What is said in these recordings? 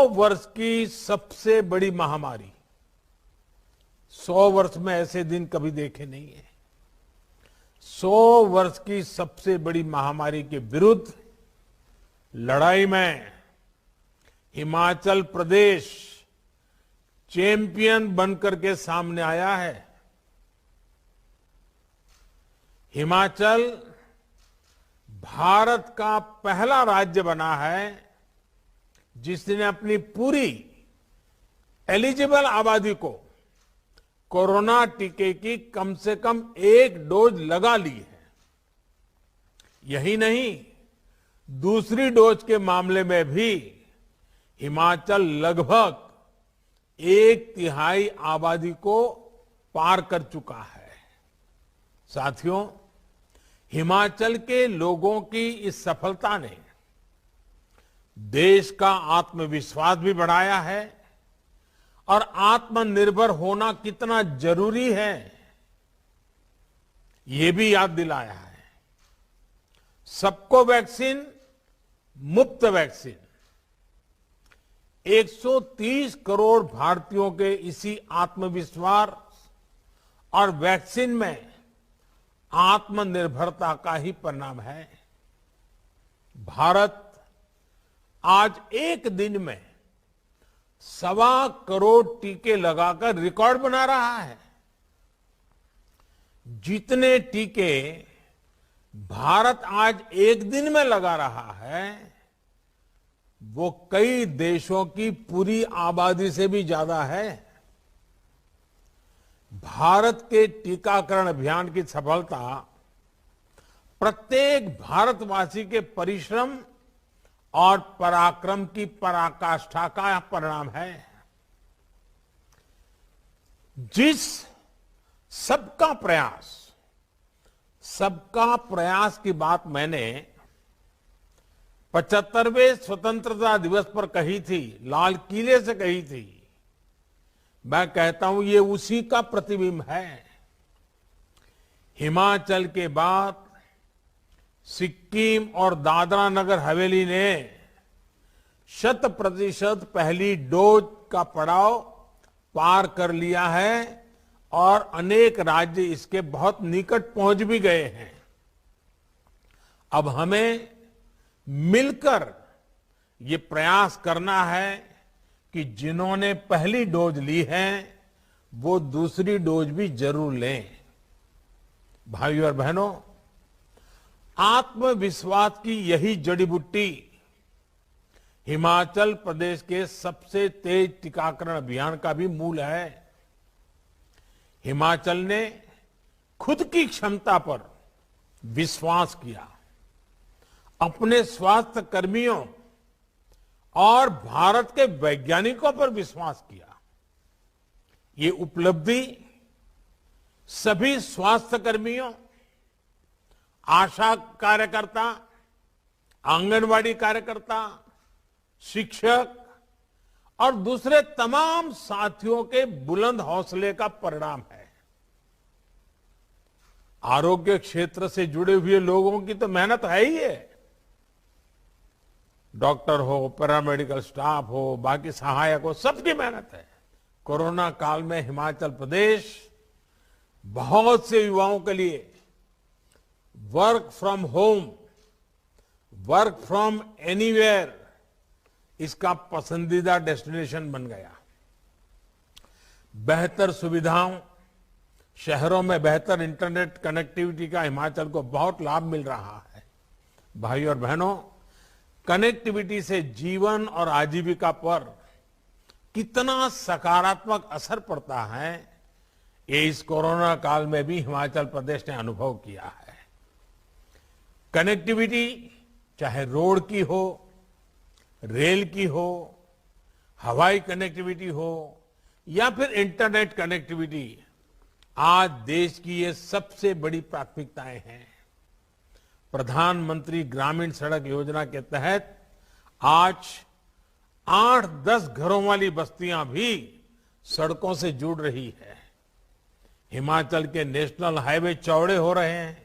वर्ष की सबसे बड़ी महामारी, 100 वर्ष में ऐसे दिन कभी देखे नहीं है। 100 वर्ष की सबसे बड़ी महामारी के विरुद्ध लड़ाई में हिमाचल प्रदेश चैंपियन बनकर के सामने आया है। हिमाचल भारत का पहला राज्य बना है जिसने अपनी पूरी एलिजिबल आबादी को कोरोना टीके की कम से कम 1 डोज लगा ली है। यही नहीं, दूसरी डोज के मामले में भी हिमाचल लगभग 1/3 आबादी को पार कर चुका है। साथियों, हिमाचल के लोगों की इस सफलता ने देश का आत्मविश्वास भी बढ़ाया है और आत्मनिर्भर होना कितना जरूरी है ये भी याद दिलाया है। सबको वैक्सीन, मुफ्त वैक्सीन, 130 करोड़ भारतीयों के इसी आत्मविश्वास और वैक्सीन में आत्मनिर्भरता का ही परिणाम है। भारत आज एक दिन में 1.25 करोड़ टीके लगाकर रिकॉर्ड बना रहा है। जितने टीके भारत आज एक दिन में लगा रहा है वो कई देशों की पूरी आबादी से भी ज्यादा है। भारत के टीकाकरण अभियान की सफलता प्रत्येक भारतवासी के परिश्रम और पराक्रम की पराकाष्ठा का परिणाम है। जिस सबका प्रयास की बात मैंने 75वें स्वतंत्रता दिवस पर कही थी, लाल किले से कही थी, मैं कहता हूं ये उसी का प्रतिबिंब है। हिमाचल के बाद सिक्किम और दादरा नगर हवेली ने 100% पहली डोज का पड़ाव पार कर लिया है और अनेक राज्य इसके बहुत निकट पहुंच भी गए हैं। अब हमें मिलकर ये प्रयास करना है कि जिन्होंने पहली डोज ली है वो दूसरी डोज भी जरूर लें। भाइयों और बहनों, आत्मविश्वास की यही जड़ी बूटी हिमाचल प्रदेश के सबसे तेज टीकाकरण अभियान का भी मूल है। हिमाचल ने खुद की क्षमता पर विश्वास किया, अपने स्वास्थ्य कर्मियों और भारत के वैज्ञानिकों पर विश्वास किया। ये उपलब्धि सभी स्वास्थ्य कर्मियों, आशा कार्यकर्ता, आंगनवाड़ी कार्यकर्ता, शिक्षक और दूसरे तमाम साथियों के बुलंद हौसले का परिणाम है। आरोग्य क्षेत्र से जुड़े हुए लोगों की तो मेहनत है ही है। डॉक्टर हो, पैरामेडिकल स्टाफ हो, बाकी सहायक हो, सबकी मेहनत है। कोरोना काल में हिमाचल प्रदेश बहुत से युवाओं के लिए work from home, work from anywhere इसका पसंदीदा डेस्टिनेशन बन गया। बेहतर सुविधाओं, शहरों में बेहतर इंटरनेट कनेक्टिविटी का हिमाचल को बहुत लाभ मिल रहा है। भाइयों और बहनों, कनेक्टिविटी से जीवन और आजीविका पर कितना सकारात्मक असर पड़ता है ये इस कोरोना काल में भी हिमाचल प्रदेश ने अनुभव किया है। कनेक्टिविटी चाहे रोड की हो, रेल की हो, हवाई कनेक्टिविटी हो या फिर इंटरनेट कनेक्टिविटी, आज देश की ये सबसे बड़ी प्राथमिकताएं हैं। प्रधानमंत्री ग्रामीण सड़क योजना के तहत आज 8-10 घरों वाली बस्तियां भी सड़कों से जुड़ रही है। हिमाचल के नेशनल हाईवे चौड़े हो रहे हैं।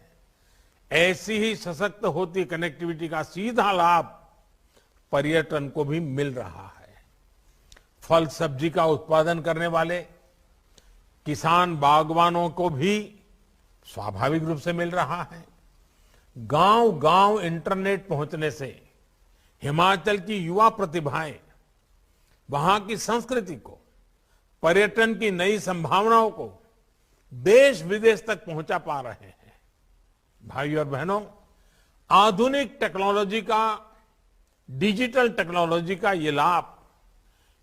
ऐसी ही सशक्त होती कनेक्टिविटी का सीधा लाभ पर्यटन को भी मिल रहा है। फल सब्जी का उत्पादन करने वाले किसान बागवानों को भी स्वाभाविक रूप से मिल रहा है। गांव गांव इंटरनेट पहुंचने से हिमाचल की युवा प्रतिभाएं वहां की संस्कृति को, पर्यटन की नई संभावनाओं को देश विदेश तक पहुंचा पा रहे हैं। भाइयों और बहनों, आधुनिक टेक्नोलॉजी का, डिजिटल टेक्नोलॉजी का ये लाभ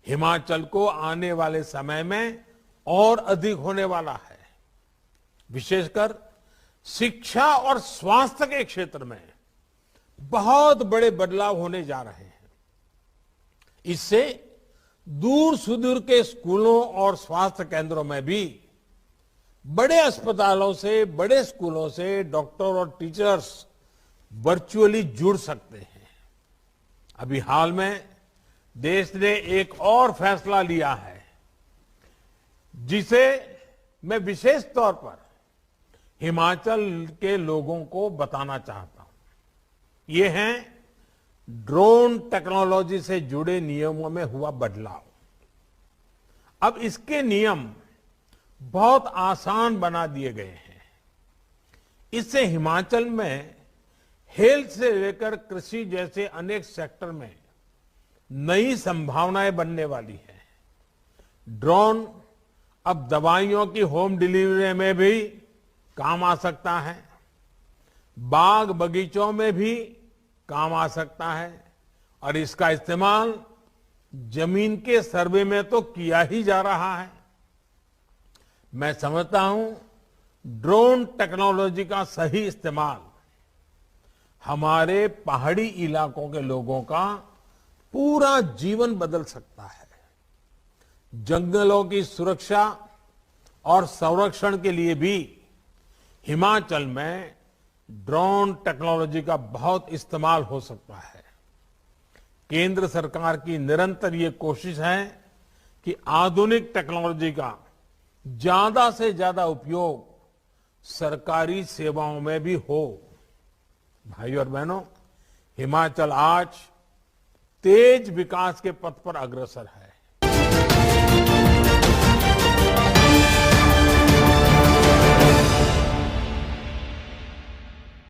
हिमाचल को आने वाले समय में और अधिक होने वाला है। विशेषकर शिक्षा और स्वास्थ्य के क्षेत्र में बहुत बड़े बदलाव होने जा रहे हैं। इससे दूर सुदूर के स्कूलों और स्वास्थ्य केंद्रों में भी बड़े अस्पतालों से, बड़े स्कूलों से डॉक्टर और टीचर्स वर्चुअली जुड़ सकते हैं। अभी हाल में देश ने एक और फैसला लिया है जिसे मैं विशेष तौर पर हिमाचल के लोगों को बताना चाहता हूं। ये है ड्रोन टेक्नोलॉजी से जुड़े नियमों में हुआ बदलाव। अब इसके नियम बहुत आसान बना दिए गए हैं। इससे हिमाचल में हेल्थ से लेकर कृषि जैसे अनेक सेक्टर में नई संभावनाएं बनने वाली है। ड्रोन अब दवाइयों की होम डिलीवरी में भी काम आ सकता है, बाग बगीचों में भी काम आ सकता है और इसका इस्तेमाल जमीन के सर्वे में तो किया ही जा रहा है। मैं समझता हूं ड्रोन टेक्नोलॉजी का सही इस्तेमाल हमारे पहाड़ी इलाकों के लोगों का पूरा जीवन बदल सकता है। जंगलों की सुरक्षा और संरक्षण के लिए भी हिमाचल में ड्रोन टेक्नोलॉजी का बहुत इस्तेमाल हो सकता है। केंद्र सरकार की निरंतर ये कोशिश है कि आधुनिक टेक्नोलॉजी का ज्यादा से ज्यादा उपयोग सरकारी सेवाओं में भी हो। भाइयों और बहनों, हिमाचल आज तेज विकास के पथ पर अग्रसर है।